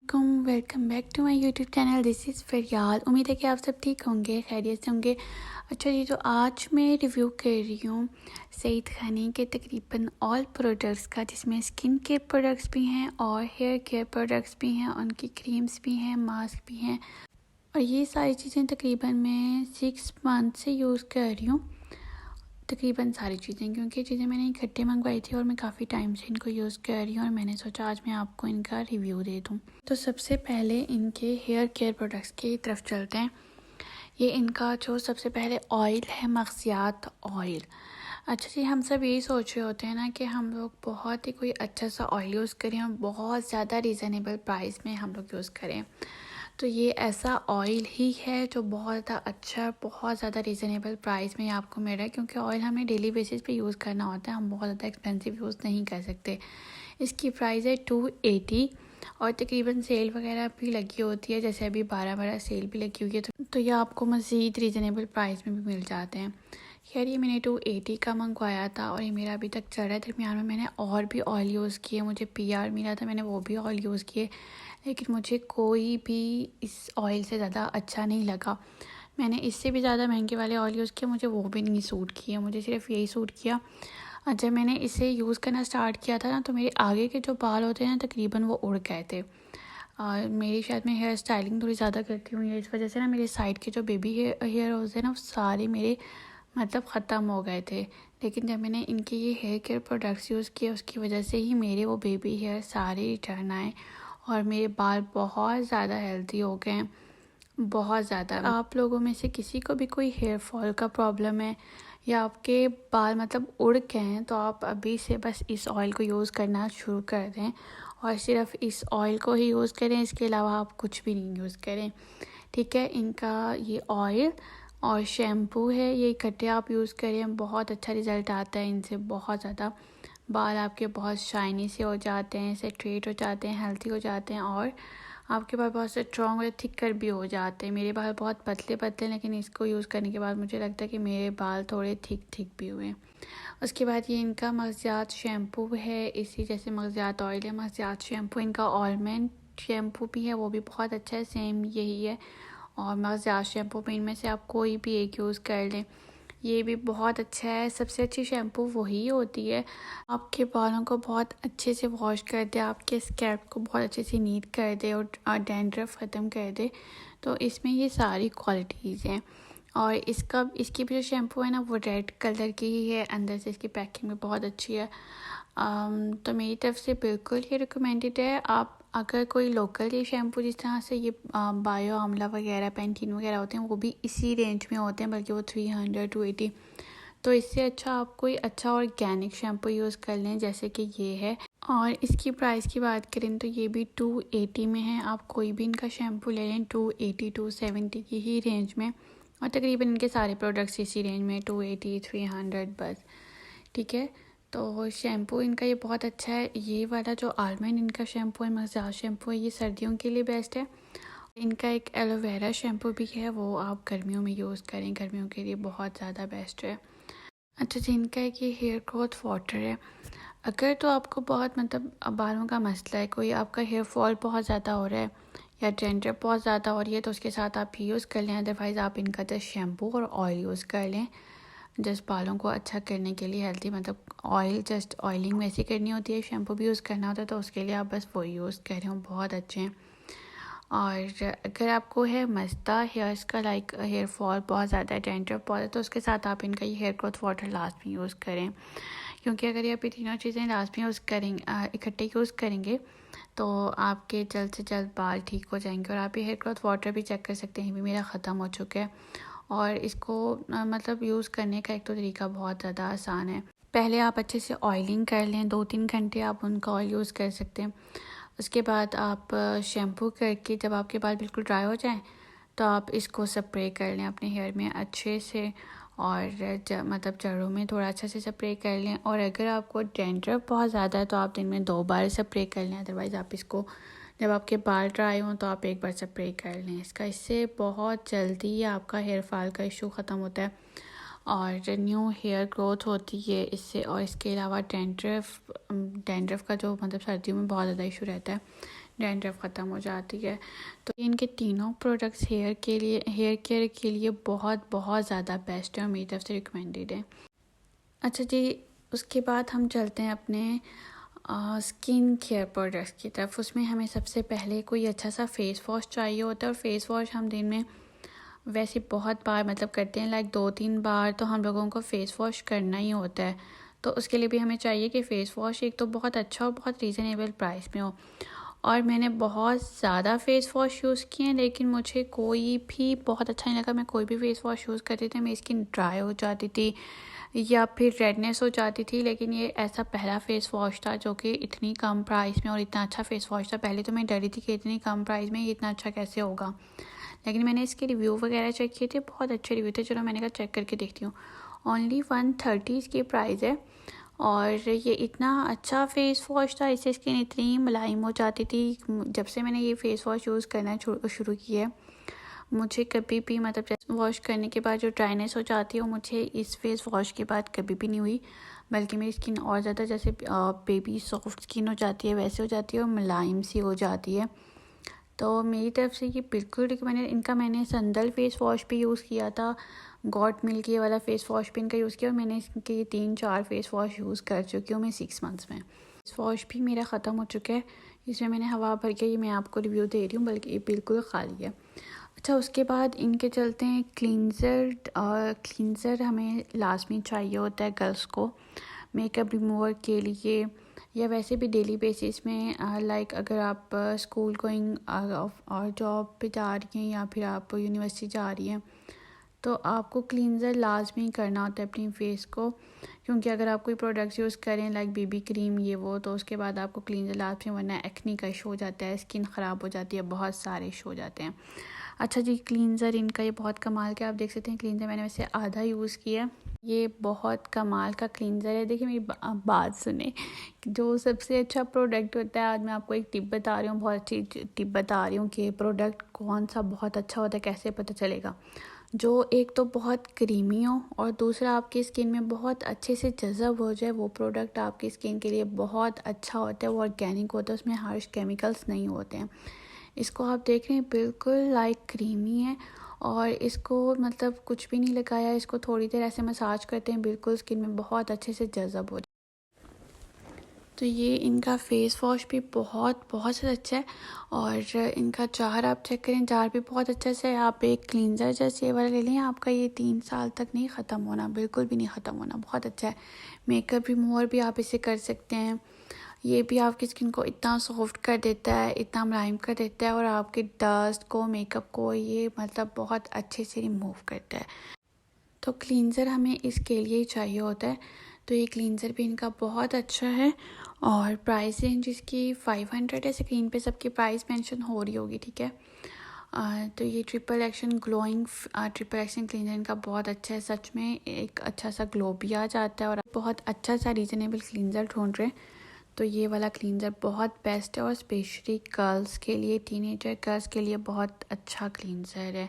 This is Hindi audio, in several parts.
Welcome back to my YouTube channel. This is Fariyal. उम्मीद है कि आप सब ठीक होंगे, खैरियत से होंगे। अच्छा जी, तो आज मैं रिव्यू कर रही हूँ सईद खानी के तकरीबन ऑल प्रोडक्ट्स का, जिसमें स्किन केयर प्रोडक्ट्स भी हैं और हेयर केयर प्रोडक्ट्स भी हैं, उनकी क्रीम्स भी हैं, मास्क भी हैं। और ये सारी चीज़ें तकरीबन मैं 6 मंथ से यूज़ कर रही हूँ, तकरीबन सारी चीज़ें, क्योंकि चीज़ें मैंने इकट्ठे मंगवाई थी और मैं काफ़ी टाइम से इनको यूज़ कर रही हूँ और मैंने सोचा आज मैं आपको इनका रिव्यू दे दूँ। तो सबसे पहले इनके हेयर केयर प्रोडक्ट्स की तरफ चलते हैं। ये इनका जो सबसे पहले ऑयल है, मग़ज़ियात ऑयल। अच्छा जी, हम सब यही सोच रहे होते हैं ना कि हम लोग बहुत ही कोई अच्छा सा ऑयल यूज़ करें और बहुत ज़्यादा रीज़नेबल प्राइस में हम लोग यूज़ करें। तो ये ऐसा ऑयल ही है जो बहुत ज़्यादा अच्छा, बहुत ज़्यादा रीज़नेबल प्राइस में आपको मिल रहा है, क्योंकि ऑयल हमें डेली बेसिस पे यूज़ करना होता है, हम बहुत ज़्यादा एक्सपेंसिव यूज़ नहीं कर सकते। इसकी प्राइस है 280 और तकरीबन सेल वगैरह भी लगी होती है, जैसे अभी 12 सेल भी लगी हुई है, तो ये आपको मज़ीद रीज़नेबल प्राइस में भी मिल जाते हैं। खैर, ये मैंने 280 का मंगवाया था और ये मेरा अभी तक चल रहा है। दरमियान में मैंने और भी ऑयल यूज़ किए, मुझे PR मिला था, मैंने वो भी ऑयल यूज़ किए, लेकिन मुझे कोई भी इस ऑयल से ज़्यादा अच्छा नहीं लगा। मैंने इससे भी ज़्यादा महंगे वाले ऑयल यूज़ किए, मुझे वो भी नहीं सूट किया, मुझे सिर्फ यही सूट किया। जब मैंने इसे यूज़ करना स्टार्ट किया था ना, तो मेरे आगे के जो बाल होते हैं ना, तकरीबन वो उड़ गए थे। मेरी शायद मैं हेयर स्टाइलिंग थोड़ी ज़्यादा करती हूँ, इस वजह से ना मेरे साइड के जो बेबी हेयर होते हैं ना, वो सारे मेरे मतलब ख़त्म हो गए थे। लेकिन जब मैंने इनके ये हेयर केयर प्रोडक्ट्स यूज़ किए, उसकी वजह से ही मेरे वो बेबी हेयर सारे रिटर्न आए और मेरे बाल बहुत ज़्यादा हेल्दी हो गए हैं, बहुत ज़्यादा। आप लोगों में से किसी को भी कोई हेयर फॉल का प्रॉब्लम है या आपके बाल मतलब उड़ गए हैं, तो आप अभी से बस इस ऑयल को यूज़ करना शुरू कर दें और सिर्फ इस ऑयल को ही यूज़ करें, इसके अलावा आप कुछ भी नहीं यूज़ करें, ठीक है। इनका ये ऑयल और शैम्पू है, ये इकट्ठे आप यूज़ करें, बहुत अच्छा रिज़ल्ट आता है इनसे। बहुत ज़्यादा बाल आपके बहुत शाइनी से हो जाते हैं, स्ट्रेट हो जाते हैं, हेल्थी हो जाते हैं और आपके बाल बहुत स्ट्रॉन्ग और थिकर भी हो जाते हैं। मेरे बाल बहुत पतले पतले, लेकिन इसको यूज़ करने के बाद मुझे लगता है कि मेरे बाल थोड़े थिक भी हुए हैं। उसके बाद ये इनका मग़ज़ियात शैम्पू है, इसी जैसे मग़ज़ियात ऑयल है, मग़ज़ियात शैम्पू। इनका ऑलमंड शैम्पू भी है, वो भी बहुत अच्छा है, सेम यही है। और मग़ज़ियात शैम्पू में इनमें से आप कोई भी एक यूज़ कर लें, ये भी बहुत अच्छा है। सबसे अच्छी शैम्पू वही होती है, आपके बालों को बहुत अच्छे से वॉश कर दे, आपके स्कैल्प को बहुत अच्छे से नीट कर दे और डैंड्रफ ख़त्म कर दे। तो इसमें ये सारी क्वालिटीज़ हैं। और इसकी भी जो शैम्पू है ना, वो रेड कलर की ही है, अंदर से इसकी पैकिंग भी बहुत अच्छी है। तो मेरी तरफ से बिल्कुल ये रिकमेंडेड है। आप अगर कोई लोकल ये शैम्पू, जिस तरह से ये बायो आमला वगैरह, पैंटीन वगैरह होते हैं, वो भी इसी रेंज में होते हैं, बल्कि वो 300 280, तो इससे अच्छा आप कोई अच्छा ऑर्गेनिक शैम्पू यूज़ कर लें, जैसे कि ये है। और इसकी प्राइस की बात करें तो ये भी 280 में है। आप कोई भी इनका शैम्पू ले लें 280 270 की ही रेंज में, और तकरीबन इनके सारे प्रोडक्ट्स इसी रेंज में 280 300 बस, ठीक है। तो शैम्पू इनका ये बहुत अच्छा है। ये वाला जो आलमंड इनका शैम्पू है, मज़ाज शैम्पू है, ये सर्दियों के लिए बेस्ट है। इनका एक एलोवेरा शैम्पू भी है, वो आप गर्मियों में यूज़ करें, गर्मियों के लिए बहुत ज़्यादा बेस्ट है। अच्छा जी, इनका एक ये हेयर ग्रोथ वाटर है। अगर तो आपको बहुत मतलब बालों का मसला है, कोई आपका हेयर फॉल बहुत ज़्यादा हो रहा है या डैंड्रफ बहुत ज़्यादा हो रही है, तो उसके साथ आप ये यूज़ कर लें। अदरवाइज़ आप इनका जस्ट शैम्पू और ऑयल यूज़ कर लें, जस्ट बालों को अच्छा करने के लिए, हेल्दी मतलब ऑयल जस्ट ऑयलिंग वैसे करनी होती है, शैम्पू भी यूज़ करना होता है, तो उसके लिए आप बस वो यूज़ कर रहे हो, बहुत अच्छे हैं। और अगर आपको है मसला हेयर्स का, लाइक हेयर फॉल बहुत ज़्यादा है, डैंड्रफ बहुत है, तो उसके साथ आप इनका ये हेयर ग्रोथ वाटर लास्ट में यूज़ करें, क्योंकि अगर ये आप ये तीनों चीज़ें लास्ट में यूज़ करेंगे, इकट्ठे यूज़ करेंगे, तो आपके जल्द से जल्द बाल ठीक हो जाएंगे। और आप ये हेयर ग्रोथ वाटर भी चेक कर सकते हैं, ये भी मेरा ख़त्म हो चुका है। और इसको मतलब यूज़ करने का एक तो तरीका बहुत ज़्यादा आसान है। पहले आप अच्छे से ऑयलिंग कर लें, 2-3 घंटे आप उनका ऑयल यूज़ कर सकते हैं। उसके बाद आप शैम्पू करके जब आपके बाल बिल्कुल ड्राई हो जाएं, तो आप इसको स्प्रे कर लें अपने हेयर में अच्छे से, और मतलब जड़ों में थोड़ा अच्छा से स्प्रे कर लें। और अगर आपको डैंड्रफ बहुत ज़्यादा है, तो आप दिन में 2 बार स्प्रे कर लें। अदरवाइज़ आप इसको जब आपके बाल ड्राई हों, तो आप 1 बार स्प्रे कर लें इसका। इससे बहुत जल्दी आपका हेयर फॉल का इशू ख़त्म होता है और न्यू हेयर ग्रोथ होती है इससे। और इसके अलावा डैंड्रफ का जो मतलब सर्दियों में बहुत ज़्यादा इशू रहता है, डैंड्रफ ख़त्म हो जाती है। तो इनके तीनों प्रोडक्ट्स हेयर केयर के लिए बहुत बहुत ज़्यादा बेस्ट है और मेरी तरफ से रिकमेंडेड है। अच्छा जी, उसके बाद हम चलते हैं अपने स्किन केयर प्रोडक्ट्स की तरफ। उसमें हमें सबसे पहले कोई अच्छा सा फेस वॉश चाहिए होता है और फेस वॉश हम दिन में वैसे बहुत बार मतलब करते हैं, लाइक 2-3 बार तो हम लोगों को फेस वॉश करना ही होता है। तो उसके लिए भी हमें चाहिए कि फ़ेस वॉश एक तो बहुत अच्छा और बहुत रीज़नेबल प्राइस में हो। और मैंने बहुत ज़्यादा फ़ेस वॉश यूज़ किए हैं लेकिन मुझे कोई भी बहुत अच्छा नहीं लगा। मैं कोई भी फ़ेस वॉश यूज़ करती थी मेरी स्किन ड्राई हो जाती थी या फिर रेडनेस हो जाती थी। लेकिन ये ऐसा पहला फ़ेस वॉश था जो कि इतनी कम प्राइस में और इतना अच्छा फ़ेस वॉश था। पहले तो मैं डरी थी कि इतनी कम प्राइस में ये इतना अच्छा कैसे होगा, लेकिन मैंने इसके रिव्यू वगैरह चेक किए थे, बहुत अच्छे रिव्यू थे। चलो मैंने कहा चेक करके देखती हूँ। ओनली 130 इसकी प्राइस है और ये इतना अच्छा फ़ेस वॉश था, इससे स्किन इतनी मुलायम हो जाती थी। जब से मैंने ये फ़ेस वॉश यूज़ करना शुरू किया है, मुझे कभी भी मतलब जैसे वॉश करने के बाद जो ड्राइनेस हो जाती है वो मुझे इस फेस वॉश के बाद कभी भी नहीं हुई, बल्कि मेरी स्किन और ज़्यादा जैसे बेबी सॉफ्ट स्किन हो जाती है वैसे हो जाती है और मुलायम सी हो जाती है। तो मेरी तरफ से ये बिल्कुल रिकमेंडेड। इनका मैंने संदल फेस वॉश भी यूज़ किया था, गॉट मिल्क ये वाला फेस वॉश भी इनका यूज़ किया और मैंने इनके 3-4 फेस वॉश यूज़ कर चुकी हूँ मैं 6 मंथ्स में। फेस वॉश भी मेरा ख़त्म हो चुका है, इसमें मैंने हवा भर के ये मैं आपको रिव्यू दे रही हूँ, बल्कि ये बिल्कुल खाली है। अच्छा, उसके बाद इनके चलते हैं क्लींज़र। क्लींज़र हमें लाजमी चाहिए होता है गर्ल्स को मेकअप रिमूवर के लिए या वैसे भी डेली बेसिस में। लाइक अगर आप स्कूल गोइंग और जॉब पे जा रही हैं या फिर आप यूनिवर्सिटी जा रही हैं तो आपको क्लींज़र लाजमी करना होता है अपनी फेस को, क्योंकि अगर आप कोई प्रोडक्ट्स यूज़ करें लाइक बीबी क्रीम ये वो तो उसके बाद आपको क्लींज़र लाजमी, वरना एक्नी का इशू हो जाता है, स्किन ख़राब हो जाती है, बहुत सारे इशू हो जाते हैं। अच्छा जी, क्लींज़र इनका ये बहुत कमाल का, आप देख सकते हैं क्लींज़र मैंने वैसे आधा यूज़ किया है। ये बहुत कमाल का क्लींज़र है। देखिए मेरी बात सुने, जो सबसे अच्छा प्रोडक्ट होता है, आज मैं आपको एक टिप बता रही हूँ, बहुत अच्छी टिप बता रही हूँ कि प्रोडक्ट कौन सा बहुत अच्छा होता है, कैसे पता चलेगा। जो एक तो बहुत क्रीमी हो और दूसरा आपकी स्किन में बहुत अच्छे से जज़ब हो जाए, वो प्रोडक्ट आपकी स्किन के लिए बहुत अच्छा होता है। वो ऑर्गेनिक होता है, उसमें हार्श केमिकल्स नहीं होते हैं। इसको आप देख रहे हैं बिल्कुल लाइक क्रीमी है और इसको मतलब कुछ भी नहीं लगाया, इसको थोड़ी देर ऐसे मसाज करते हैं, बिल्कुल स्किन में बहुत अच्छे से जज़ब हो। तो ये इनका फ़ेस वॉश भी बहुत बहुत से अच्छा है और इनका जार आप चेक करें, जार भी बहुत अच्छा से। आप एक क्लींज़र जैसे ये वाला ले लें, आपका ये 3 साल तक नहीं ख़त्म होना, बिल्कुल भी नहीं ख़त्म होना, बहुत अच्छा है। मेकअप रिमूवर भी आप इसे कर सकते हैं, ये भी आपकी स्किन को इतना सॉफ्ट कर देता है, इतना मुलायम कर देता है और आपके डस्ट को, मेकअप को ये मतलब बहुत अच्छे से रिमूव करता है। तो क्लींज़र हमें इसके लिए ही चाहिए होता है। तो ये क्लींज़र भी इनका बहुत अच्छा है और प्राइस रेंज इसकी 500 है। स्क्रीन पे सबकी प्राइस मेंशन हो रही होगी, ठीक है। तो ये triple action glowing triple action cleanser इनका बहुत अच्छा है, सच में एक अच्छा सा ग्लो भी आ जाता है और बहुत अच्छा सा रीज़नेबल क्लींज़र ढूंढ रहे हैं तो ये वाला क्लींज़र बहुत बेस्ट है और स्पेशली गर्ल्स के लिए, टीनेजर गर्ल्स के लिए बहुत अच्छा क्लींज़र है।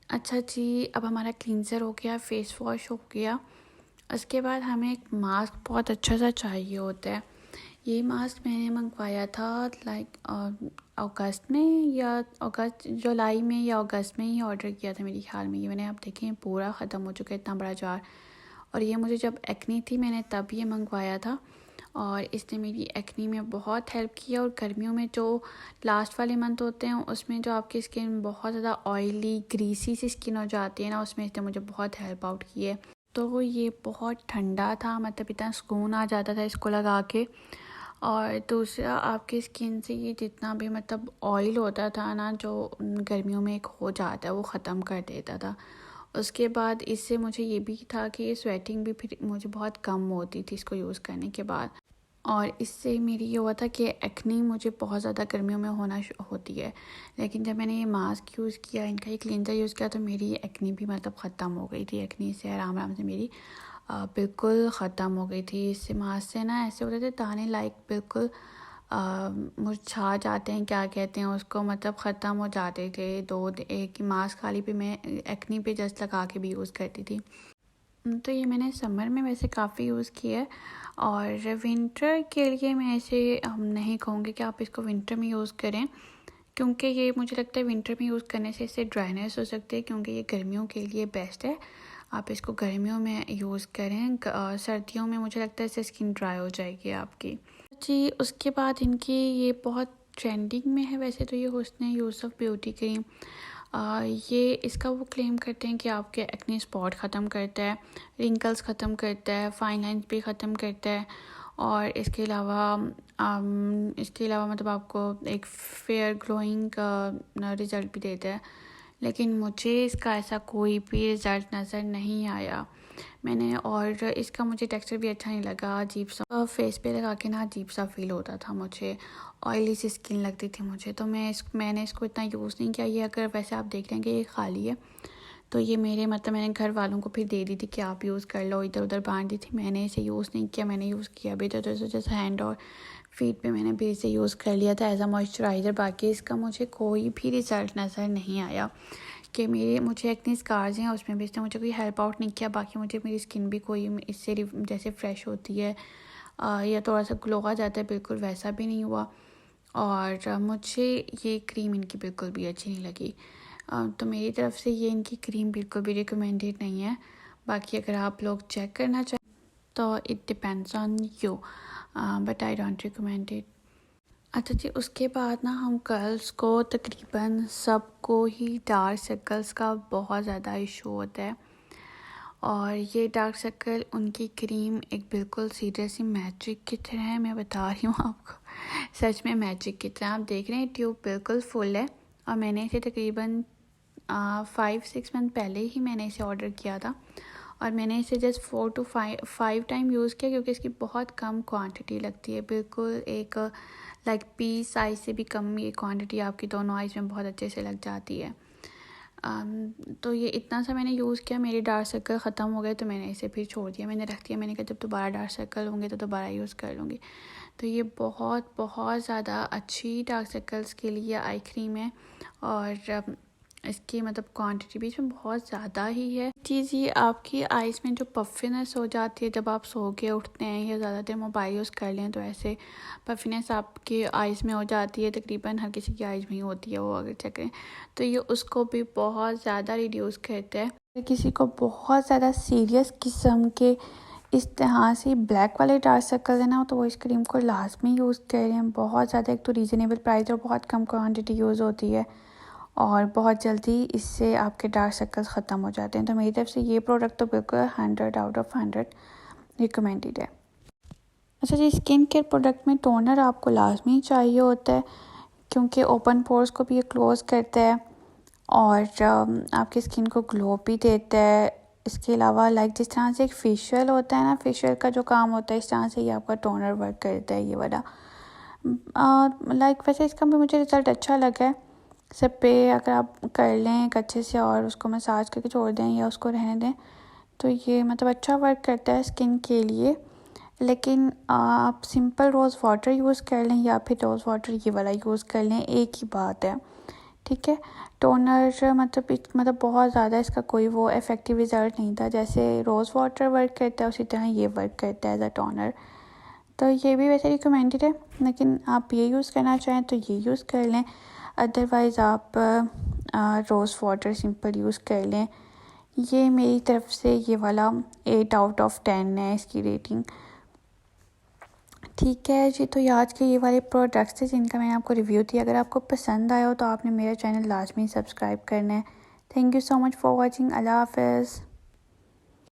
अच्छा जी, अब हमारा क्लींज़र हो गया, फेस वॉश हो गया, उसके बाद हमें एक मास्क बहुत अच्छा सा चाहिए होता है। ये मास्क मैंने मंगवाया था लाइक अगस्त में या जुलाई में या अगस्त में ही ऑर्डर किया था मेरे ख्याल में। ये मैंने, आप देखें पूरा ख़त्म हो चुका है, इतना बड़ा जार। और ये मुझे जब एक्नी थी मैंने तब ये मंगवाया था और इसने मेरी एक्नी में बहुत हेल्प किया। और गर्मियों में जो लास्ट वाले मंथ होते हैं उसमें जो आपकी स्किन बहुत ज़्यादा ऑयली ग्रीसी सी स्किन हो जाती है ना, उसमें इसने मुझे बहुत हेल्प आउट की है। तो ये बहुत ठंडा था, मतलब इतना सुकून आ जाता था इसको लगा के। और दूसरा आपकी स्किन से ये जितना भी मतलब ऑयल होता था ना जो गर्मियों में एक हो जाता है, वो ख़त्म कर देता था। उसके बाद इससे मुझे ये भी था कि ये स्वेटिंग भी फिर मुझे बहुत कम होती थी इसको यूज़ करने के बाद। और इससे मेरी ये हुआ था कि एक्नी मुझे बहुत ज़्यादा गर्मियों में होती है, लेकिन जब मैंने ये मास्क यूज़ किया, इनका ये क्लींजर यूज़ किया, तो मेरी एक्नी भी मतलब ख़त्म हो गई थी। एक्नी से आराम आराम से मेरी बिल्कुल ख़त्म हो गई थी। इससे मास्क से ना ऐसे होते थे दाने लाइक बिल्कुल मुरझा जाते हैं, क्या कहते हैं उसको, मतलब ख़त्म हो जाते थे। एक मास्क खाली पे मैं एक्नी पे जस्ट लगा के भी यूज़ करती थी। तो ये मैंने समर में वैसे काफ़ी यूज़ किया है और विंटर के लिए मैं ऐसे नहीं कहूँगी कि आप इसको विंटर में यूज़ करें, क्योंकि ये मुझे लगता है विंटर में यूज़ करने से इससे ड्राइनेस हो सकती है, क्योंकि ये गर्मियों के लिए बेस्ट है। आप इसको गर्मियों में यूज़ करें, सर्दियों में मुझे लगता है इससे स्किन ड्राई हो जाएगी आपकी जी। उसके बाद इनकी ये बहुत ट्रेंडिंग में है वैसे तो ये हुस्न यूसुफ ब्यूटी क्रीम। ये इसका वो क्लेम करते हैं कि आपके एक्ने स्पॉट ख़त्म करता है, रिंकल्स ख़त्म करता है, फाइन लाइन्स भी ख़त्म करता है, और इसके अलावा मतलब आपको एक फेयर ग्लोइंग रिज़ल्ट भी देता है। लेकिन मुझे इसका ऐसा कोई भी रिज़ल्ट नज़र नहीं आया और इसका मुझे टेक्सचर भी अच्छा नहीं लगा। अजीब सा फेस पे लगा के ना अजीब सा फील होता था मुझे, ऑयली सी स्किन लगती थी मुझे, तो मैंने इसको इतना यूज़ नहीं किया। ये अगर वैसे आप देख रहे हैं कि ये खाली है, तो ये मैंने घर वालों को फिर दे दी थी कि आप यूज़ कर लो, इधर उधर बांट दी थी। मैंने इसे यूज़ नहीं किया, मैंने यूज़ किया भी तो जैसे हैंड और फीट पे मैंने भी इसे यूज़ कर लिया था एज अ मॉइस्चराइज़र। बाकी इसका मुझे कोई भी रिज़ल्ट नज़र नहीं आया कि मुझे एक्ने स्कार्स हैं उसमें भी इसने मुझे कोई हेल्प आउट नहीं किया। बाकी मुझे मेरी स्किन भी कोई इससे जैसे फ्रेश होती है या थोड़ा सा ग्लो आ जाता है, बिल्कुल वैसा भी नहीं हुआ। और मुझे ये क्रीम इनकी बिल्कुल भी अच्छी नहीं लगी, तो मेरी तरफ से ये इनकी क्रीम बिल्कुल भी रिकमेंडेड नहीं है। बाकी अगर आप लोग चेक करना चाहें तो it depends on you, but I don't recommend it. अच्छा जी, उसके बाद ना हम गर्ल्स को तकरीबन सबको ही डार्क सर्कल्स का बहुत ज़्यादा इशू होता है, और ये डार्क सर्कल उनकी क्रीम एक बिल्कुल सीरियसली मैजिक की तरह है। मैं बता रही हूँ आपको, सच में मैजिक की तरह। आप देख रहे हैं ट्यूब बिल्कुल फुल है, और मैंने इसे तकरीबन 5-6 मंथ पहले ही मैंने इसे ऑर्डर किया था, और मैंने इसे जस्ट 4 to 5 टाइम यूज़ किया, क्योंकि इसकी बहुत कम क्वांटिटी लगती है। बिल्कुल एक लाइक पी साइज़ से भी कम ये क्वांटिटी आपकी दोनों आइज़ में बहुत अच्छे से लग जाती है। तो ये इतना सा मैंने यूज़ किया, मेरे डार्क सर्कल ख़त्म हो गए, तो मैंने इसे फिर छोड़ दिया, मैंने रख दिया। मैंने कहा जब दोबारा डार्क सर्कल होंगे तो दोबारा यूज़ कर लूँगी। तो ये बहुत बहुत ज़्यादा अच्छी डार्क सर्कल्स के लिए आई क्रीम है, और इसकी मतलब क्वांटिटी भी इसमें बहुत ज़्यादा ही है। चीज़ ये आपकी आइज़ में जो पफिनेस हो जाती है जब आप सो के उठते हैं या ज़्यादा देर मोबाइल यूज़ कर लें, तो ऐसे पफिनेस आपके आइज़ में हो जाती है। तकरीबन हर किसी की आइज़ में ही होती है वो, अगर चेक करें तो ये उसको भी बहुत ज़्यादा रिड्यूस करता है। अगर किसी को बहुत ज़्यादा सीरियस किस्म के इस तरह से ब्लैक वाले डार्क सर्कल है ना, तो वो इस क्रीम को लाजमी यूज़ करें। बहुत ज़्यादा, एक तो रीज़नेबल प्राइस और बहुत कम क्वांटिटी यूज़ होती है, और बहुत जल्दी इससे आपके डार्क सर्कल्स ख़त्म हो जाते हैं। तो मेरी तरफ से ये प्रोडक्ट तो बिल्कुल 100 आउट ऑफ 100 रिकमेंडेड है। अच्छा जी, स्किन केयर प्रोडक्ट में टोनर आपको लाजमी चाहिए होता है, क्योंकि ओपन पोर्स को भी ये क्लोज़ करता है, और आपकी स्किन को ग्लो भी देता है। इसके अलावा लाइक जिस तरह से एक फेशियल होता है ना, फेशियल का जो काम होता है, इस तरह से ये आपका टोनर वर्क करता है ये वाला। लाइक वैसे इसका भी मुझे रिज़ल्ट अच्छा लगा है। सब पे अगर आप कर लें एक अच्छे से और उसको मसाज करके छोड़ दें या उसको रहने दें, तो ये मतलब अच्छा वर्क करता है स्किन के लिए। लेकिन आप सिंपल रोज़ वाटर यूज़ कर लें या फिर रोज़ वाटर ये वाला यूज़ कर लें, एक ही बात है, ठीक है। टोनर मतलब बहुत ज़्यादा इसका कोई वो इफ़ेक्टिव रिज़ल्ट नहीं था। जैसे रोज़ वाटर वर्क करता है उसी तरह ये वर्क करता है एज अ टोनर। तो ये भी वैसे रिकमेंडेड है, लेकिन आप ये यूज़ करना चाहें तो ये यूज़ कर लें, अदरवाइज़ आप रोज़ वाटर सिंपल यूज़ कर लें। ये मेरी तरफ से ये वाला 8 आउट ऑफ 10 है इसकी रेटिंग, ठीक है जी। तो ये आज के ये वाले प्रोडक्ट्स थे जिनका मैंने आपको रिव्यू दिया। अगर आपको पसंद आया हो तो आपने मेरा चैनल लाजमी सब्सक्राइब करना है। Thank you so much for watching. अल्लाह हाफ़िज़।